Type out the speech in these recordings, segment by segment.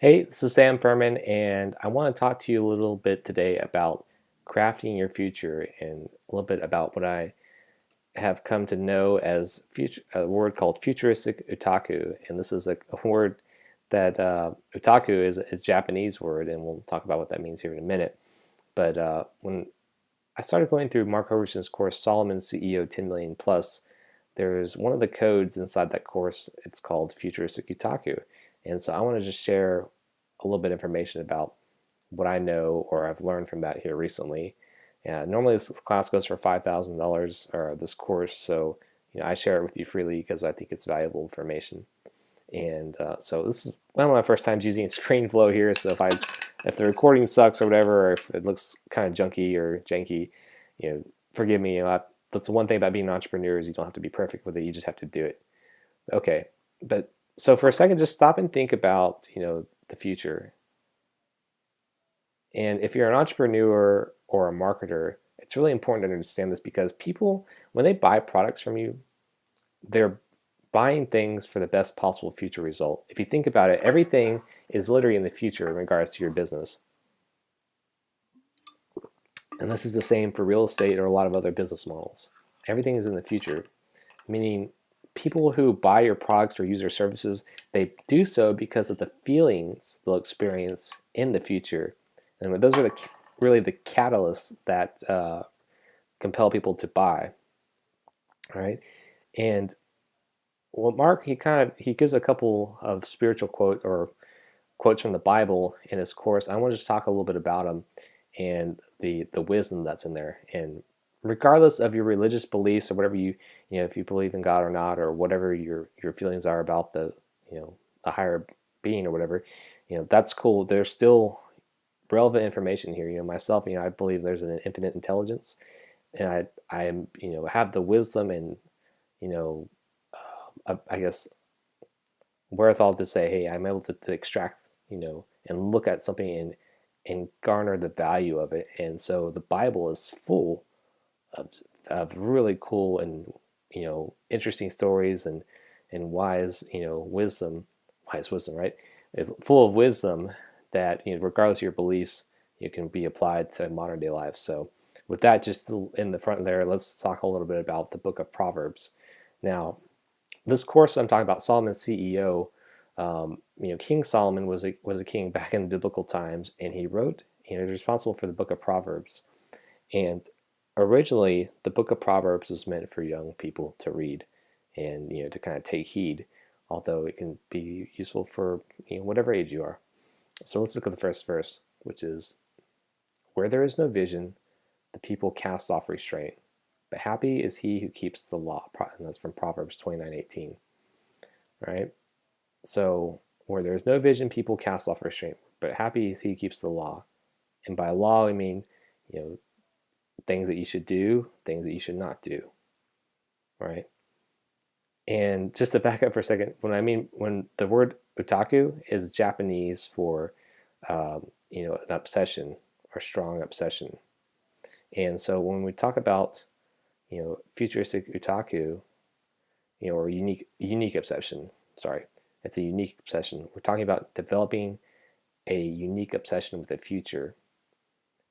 Hey, this is Sam Furman, and I want to talk to you a little bit today about crafting your future and a little bit about what I have come to know as a word called Futuristic Otaku. And this is a word that otaku is a Japanese word, and we'll talk about what that means here in a minute. But when I started going through Mark Hoverson's course, Solomon CEO 10 Million Plus, there's one of the codes inside that course. It's called Futuristic Otaku. And so I want to just share a little bit of information about what I know or I've learned from that here recently. Normally this class goes for $5,000 or this course, so I share it with you freely because I think it's valuable information. And so this is one of my first times using ScreenFlow here. So if the recording sucks or whatever, or if it looks kind of junky or janky, forgive me. That's the one thing about being an entrepreneur is you don't have to be perfect with it. You just have to do it. Okay, but so for a second, just stop and think about the future. And if you're an entrepreneur or a marketer, it's really important to understand this because people, when they buy products from you, they're buying things for the best possible future result. If you think about it, everything is literally in the future in regards to your business. And this is the same for real estate or a lot of other business models. Everything is in the future, meaning people who buy your products or use your services, they do so because of the feelings they'll experience in the future. And those are really the catalysts that compel people to buy. All right. And well, Mark, he gives a couple of spiritual quotes from the Bible in his course. I want to just talk a little bit about them and the wisdom that's in there. And regardless of your religious beliefs or whatever if you believe in God or not, or whatever your feelings are about the higher being or whatever, that's cool. There's still relevant information here. Myself, I believe there's an infinite intelligence, and I am have the wisdom and you know I guess wherewithal to say, hey, I'm able to extract, and look at something and garner the value of it. And so the Bible is full of really cool and interesting stories and wise wisdom, right? It's full of wisdom that regardless of your beliefs, it can be applied to modern day life. So with that just in the front there, let's talk a little bit about the book of Proverbs. Now, this course I'm talking about, Solomon's CEO, King Solomon was a king back in biblical times, and he wrote, he's responsible for the book of Proverbs. And originally, the book of Proverbs was meant for young people to read and to kind of take heed, although it can be useful for whatever age you are. So let's look at the first verse, which is, "Where there is no vision, the people cast off restraint. But happy is he who keeps the law." And that's from Proverbs 29:18. Right? So where there is no vision, people cast off restraint. But happy is he who keeps the law. And by law, I mean, things that you should do, things that you should not do. Right? And just to back up for a second, when the word otaku is Japanese for, an obsession or strong obsession. And so when we talk about, futuristic otaku, or unique obsession, sorry, it's a unique obsession. We're talking about developing a unique obsession with the future.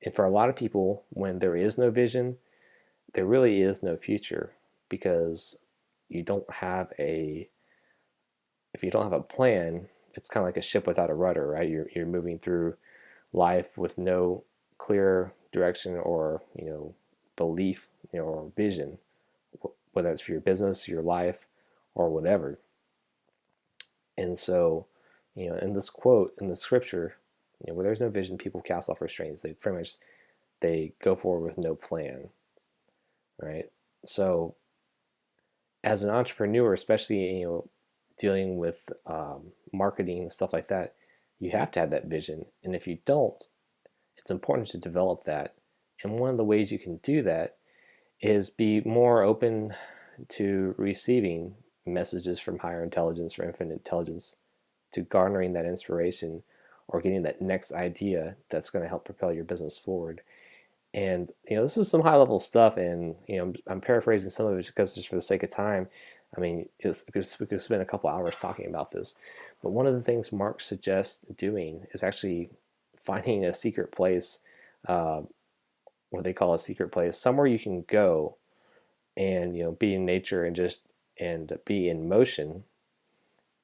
And for a lot of people, when there is no vision, there really is no future because you don't have if you don't have a plan, it's kind of like a ship without a rudder, right? You're moving through life with no clear direction or belief, or vision, whether it's for your business, your life, or whatever. And so, in this quote in the scripture, where there's no vision, people cast off restraints. They pretty much they go forward with no plan, right? So, as an entrepreneur, especially dealing with marketing and stuff like that, you have to have that vision. And if you don't, it's important to develop that. And one of the ways you can do that is be more open to receiving messages from higher intelligence or infinite intelligence, to garnering that inspiration or getting that next idea that's going to help propel your business forward. And this is some high level stuff, and I'm paraphrasing some of it because just for the sake of time. I mean, we could spend a couple hours talking about this, but one of the things Mark suggests doing is actually finding a secret place, uh, what they call a secret place, somewhere you can go and be in nature and just and be in motion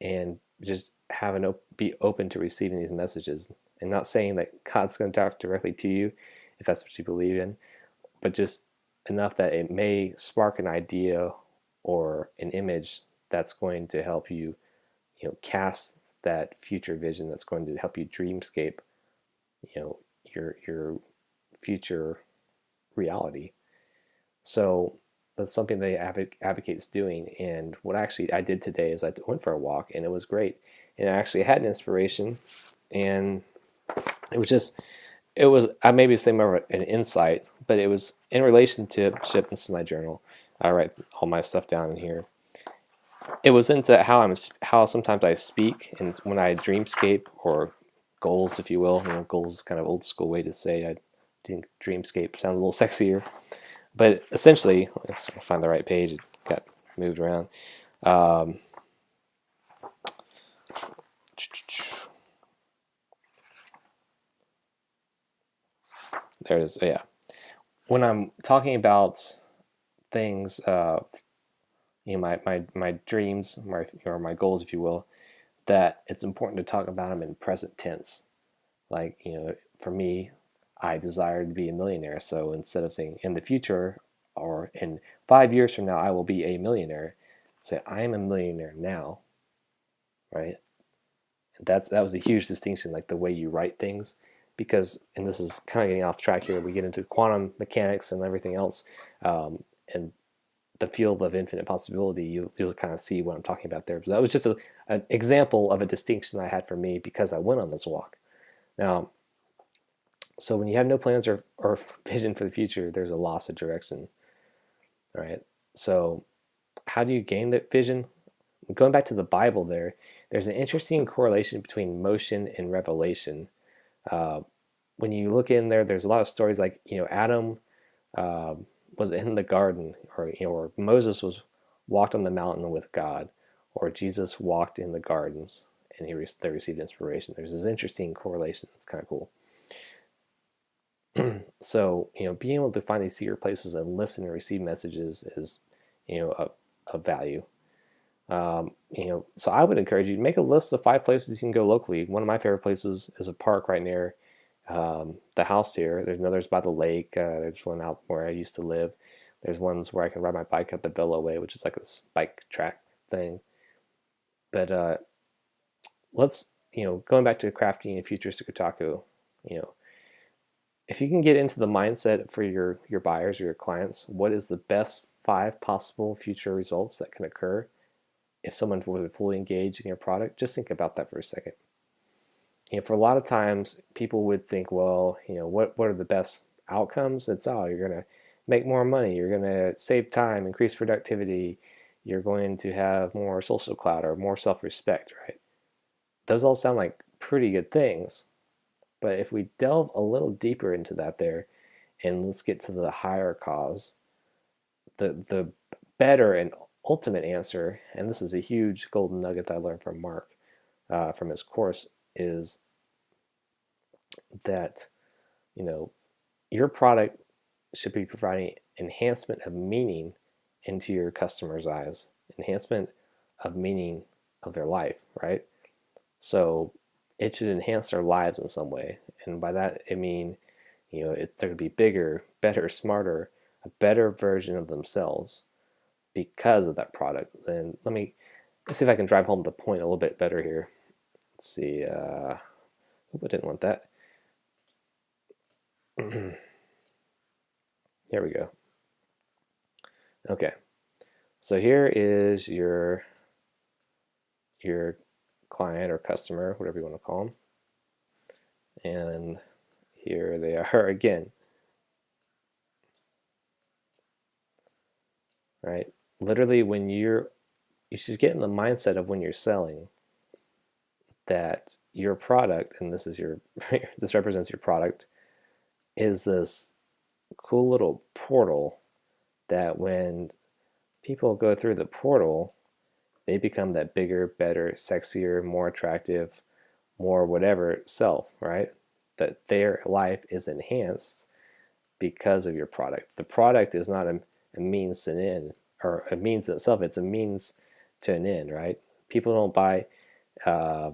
and just have be open to receiving these messages. And not saying that God's going to talk directly to you if that's what you believe in, but just enough that it may spark an idea or an image that's going to help you, cast that future vision that's going to help you dreamscape, your future reality. So that's something they advocates doing. And what actually I did today is I went for a walk, and it was great. And I actually had an inspiration, and it was just I maybe say more of an insight, but it was in relationship. This is my journal. I write all my stuff down in here. It was into how sometimes I speak, and when I dreamscape or goals, if you will. Goals is kind of old school way to say. I think dreamscape sounds a little sexier, but essentially, let's find the right page. It got moved around. There it is. Yeah. When I'm talking about things, my dreams, or my goals, if you will, that it's important to talk about them in present tense. Like, for me, I desire to be a millionaire. So instead of saying in the future or in 5 years from now, I will be a millionaire, say I am a millionaire now, right? That was a huge distinction, like the way you write things, because, and this is kind of getting off track here, we get into quantum mechanics and everything else, and the field of infinite possibility, you'll kind of see what I'm talking about there. So that was just an example of a distinction I had for me because I went on this walk. Now, so when you have no plans or vision for the future, there's a loss of direction, right? So how do you gain that vision? Going back to the Bible there's an interesting correlation between motion and revelation. When you look in there's a lot of stories like, Adam was in the garden, or Moses walked on the mountain with God, or Jesus walked in the gardens and they received inspiration. There's this interesting correlation. It's kind of cool. So, being able to find these secret places and listen and receive messages is, of value. So I would encourage you to make a list of 5 places you can go locally. One of my favorite places is a park right near the house here. There's others by the lake. There's one out where I used to live. There's ones where I can ride my bike up the Velo Way, which is like this bike track thing. But let's, going back to crafting and futuristic otaku, if you can get into the mindset for your buyers or your clients, what is the best 5 possible future results that can occur if someone would fully engage in your product? Just think about that for a second. For a lot of times, people would think, well, what are the best outcomes? It's you're going to make more money, you're going to save time, increase productivity, you're going to have more social clout or more self-respect, right? Those all sound like pretty good things. But if we delve a little deeper into that and let's get to the higher cause, the better and ultimate answer, and this is a huge golden nugget that I learned from Mark from his course, is that your product should be providing enhancement of meaning into your customers' eyes, enhancement of meaning of their life, right? So it should enhance their lives in some way, and by that I mean, they're going to be bigger, better, smarter, a better version of themselves because of that product. And let's see if I can drive home the point a little bit better here. Let's see. I didn't want that. Here we go. Okay. So here is your client or customer, whatever you want to call them. And here they are again. Right? Literally, when you should get in the mindset of when you're selling that your product, and this represents your product, is this cool little portal that when people go through the portal, they become that bigger, better, sexier, more attractive, more whatever self, right? That their life is enhanced because of your product. The product is not a means to an end, or a means in itself. It's a means to an end, right? People don't buy, uh,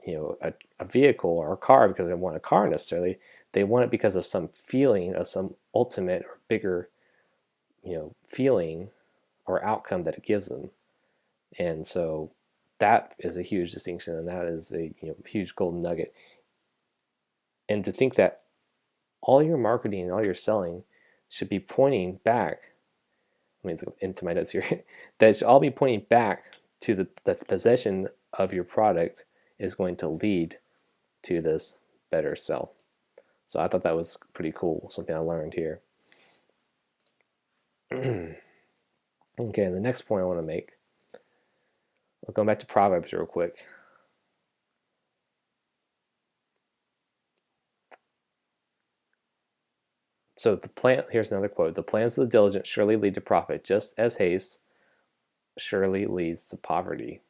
a vehicle or a car because they want a car necessarily. They want it because of some feeling, of some ultimate or bigger, feeling or outcome that it gives them. And so that is a huge distinction, and that is a huge golden nugget. And to think that all your marketing and all your selling should be pointing back. Let me go into my notes here. That it should all be pointing back to the possession of your product is going to lead to this better self. So I thought that was pretty cool, something I learned here. Okay, the next point I want to make, we'll go back to Proverbs real quick. So here's another quote. The plans of the diligent surely lead to profit, just as haste surely leads to poverty.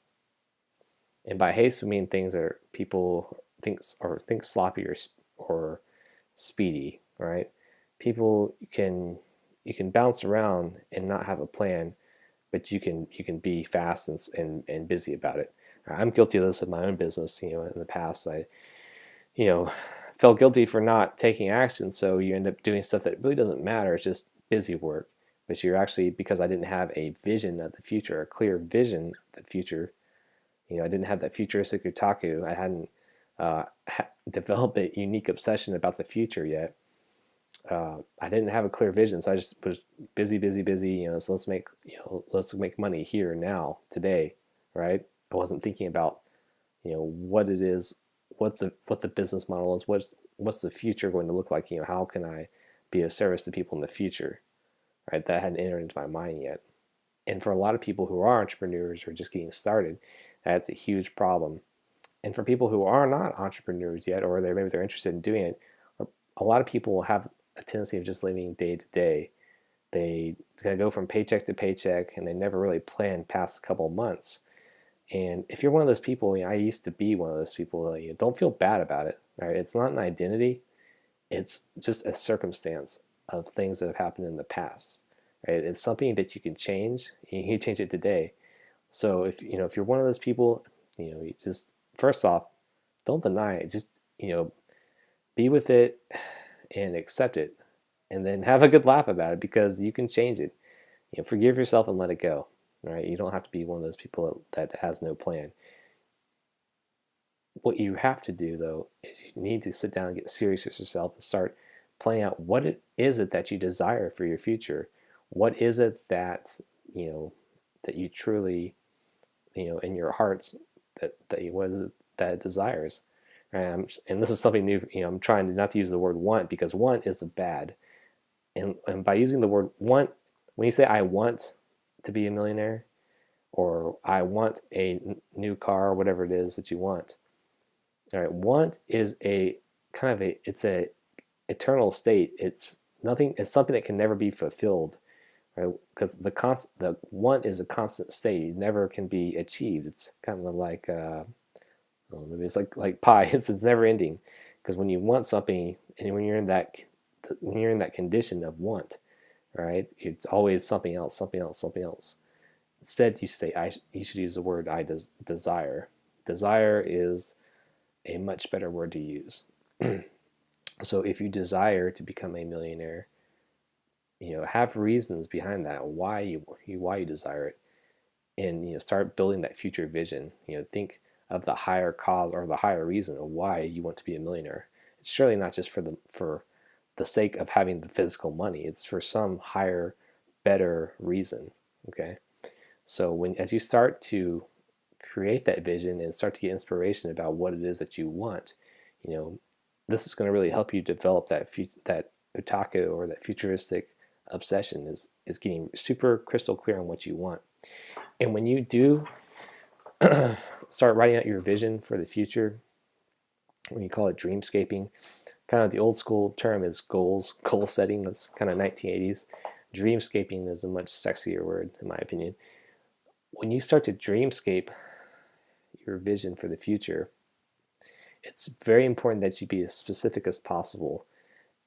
And by haste we mean things that people think sloppy or speedy, right? People you can bounce around and not have a plan, but you can be fast and busy about it. I'm guilty of this in my own business. In the past, I you know felt guilty for not taking action, so you end up doing stuff that really doesn't matter. It's just busy work, but you're actually, because I didn't have a vision of the future, a clear vision of the future. I didn't have that futuristic otaku. I hadn't developed a unique obsession about the future yet. I didn't have a clear vision, so I just was busy, busy, busy. So let's make money here now, today, right? I wasn't thinking about what it is, what the business model is, what's the future going to look like. How can I be of service to people in the future, right? That hadn't entered into my mind yet. And for a lot of people who are entrepreneurs or just getting started, that's a huge problem. And for people who are not entrepreneurs yet, or maybe they're interested in doing it, a lot of people will have a tendency of just living day to day. They kind of go from paycheck to paycheck, and they never really plan past a couple of months. And if you're one of those people, I used to be one of those people, don't feel bad about it. Right? It's not an identity. It's just a circumstance of things that have happened in the past. Right? It's something that you can change. You can change it today. So if you're one of those people, you just, first off, don't deny it. Just be with it and accept it, and then have a good laugh about it, because you can change it. Forgive yourself and let it go. Right? You don't have to be one of those people that has no plan. What you have to do, though, is you need to sit down and get serious with yourself and start planning out what it is that you desire for your future. What is it that that you truly, in your hearts, what is it that it desires. Right? And this is something new. I'm trying not to use the word want, because want is bad. And by using the word want, when you say I want to be a millionaire, or I want a new car, or whatever it is that you want. All right, want is a kind of it's a eternal state. It's nothing. It's something that can never be fulfilled, right? Because the want is a constant state. It never can be achieved. It's kind of like maybe it's like pie. It's never ending. Because when you want something, and when you're in that condition of want, right? It's always something else, something else, something else. Instead, you should use the word desire. Desire is a much better word to use. So if you desire to become a millionaire, have reasons behind that, why you desire it, and start building that future vision. Think of the higher cause or the higher reason of why you want to be a millionaire. It's surely not just for the sake of having the physical money. It's for some higher, better reason. Okay. So as you start to create that vision and start to get inspiration about what it is that you want, this is going to really help you develop that otaku or that futuristic obsession. Is getting super crystal clear on what you want. And when you do start writing out your vision for the future, when you call it dreamscaping, kind of the old school term is goal setting. That's kind of 1980s. Dreamscaping is a much sexier word, in my opinion. when you start to dreamscape your vision for the future, it's very important that you be as specific as possible.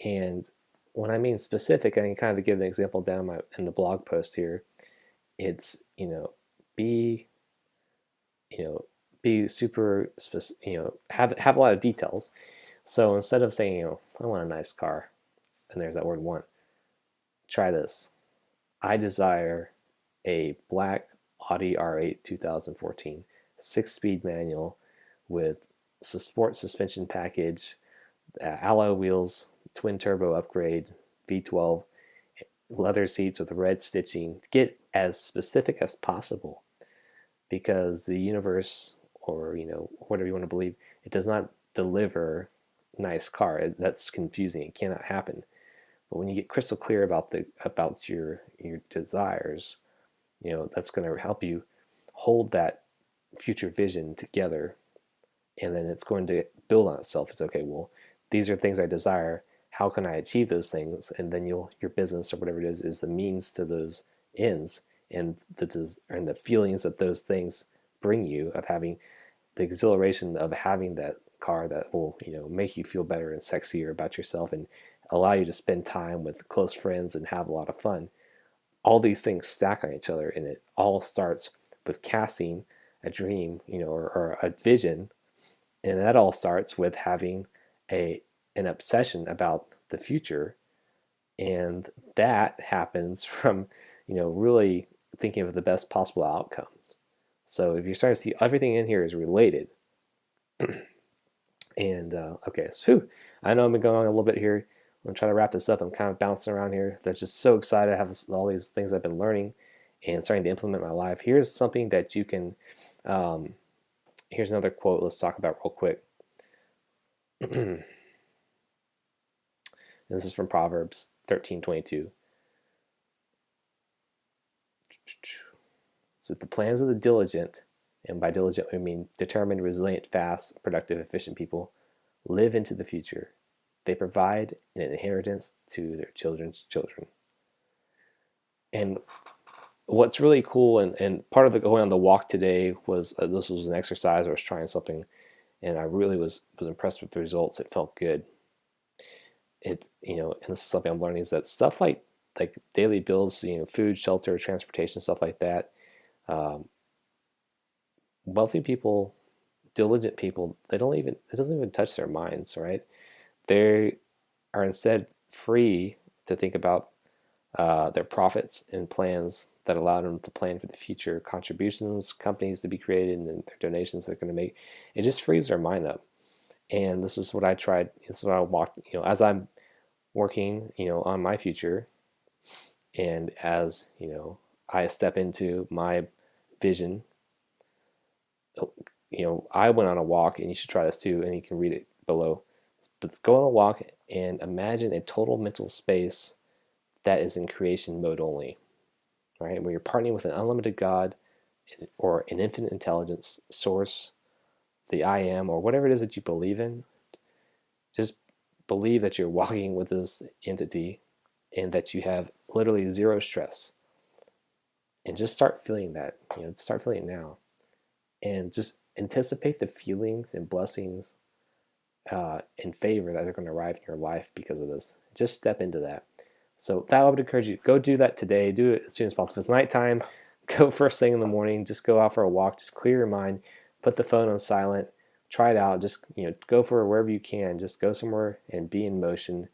And when I mean specific, I can kind of give an example down in the blog post here. It's, be, be super specific, have a lot of details. So instead of saying, I want a nice car, and there's that word want, try this. I desire a black Audi R8 2014 6-speed manual with sport suspension package, alloy wheels, twin turbo upgrade, V12, leather seats with red stitching. Get as specific as possible, because the universe, or whatever you want to believe, it does not deliver nice car. That's confusing. It cannot happen. But when you get crystal clear about your desires, that's going to help you hold that future vision together, and then it's going to build on itself. It's okay, well, these are things I desire. How can I achieve those things? And then your business or whatever it is the means to those ends, and the feelings that those things bring you, of having the exhilaration of having that car that will make you feel better and sexier about yourself, and allow you to spend time with close friends and have a lot of fun. All these things stack on each other, and it all starts with casting a dream, or a vision, and that all starts with having an obsession about the future, and that happens from really thinking of the best possible outcomes. So if you're starting to see, everything in here is related. And okay, so I know I've been going on a little bit here. I'm trying to wrap this up. I'm kind of bouncing around here. They're just so excited to have all these things I've been learning and starting to implement in my life. Here's something that you can, here's another quote let's talk about real quick. And this is from Proverbs 13:22. So the plans of the diligent, and by diligent we mean determined, resilient, fast, productive, efficient people, live into the future. They provide an inheritance to their children's children. And what's really cool, and part of the going on the walk today was, this was an exercise. I was trying something, and I really was impressed with the results. It felt good. And this is something I'm learning, is that stuff like daily bills, food, shelter, transportation, stuff like that. Wealthy people, diligent people, it doesn't even touch their minds, right? They are instead free to think about their profits and plans that allow them to plan for the future, contributions, companies to be created, and their donations they're going to make. It just frees their mind up. And this is what I tried. This is what I walked, as I'm working, on my future, and as I step into my vision. I went on a walk, and you should try this too, and you can read it below. But go on a walk and imagine a total mental space that is in creation mode only, right? Where you're partnering with an unlimited God, or an infinite intelligence source, the I am, or whatever it is that you believe in. Just believe that you're walking with this entity, and that you have literally zero stress. And just start feeling that, start feeling it now. And just anticipate the feelings and blessings and favor that are going to arrive in your life because of this. Just step into that. So that I would encourage you, go do that today. Do it as soon as possible. If it's nighttime, go first thing in the morning. Just go out for a walk. Just clear your mind. Put the phone on silent. Try it out. Just go for wherever you can. Just go somewhere and be in motion,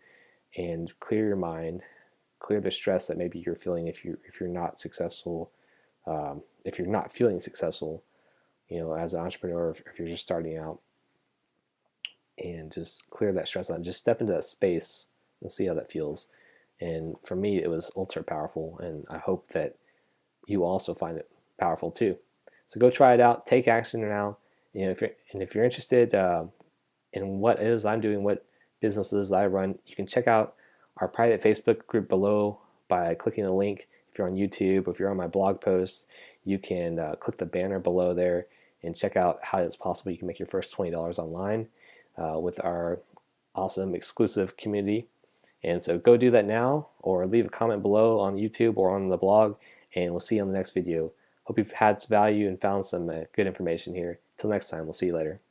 and clear your mind. Clear the stress that maybe you're feeling if you're not successful, if you're not feeling successful, as an entrepreneur, if you're just starting out. And just clear that stress out. Just step into that space and see how that feels. And for me, it was ultra powerful, and I hope that you also find it powerful too. So go try it out. Take action now. If you're interested in what I'm doing, what businesses I run, you can check out our private Facebook group below by clicking the link. If you're on YouTube, or if you're on my blog post, you can click the banner below there and check out how it's possible you can make your first $20 online with our awesome exclusive community. And so go do that now, or leave a comment below on YouTube or on the blog, and we'll see you on the next video. Hope you've had value and found some good information here. Till next time, we'll see you later.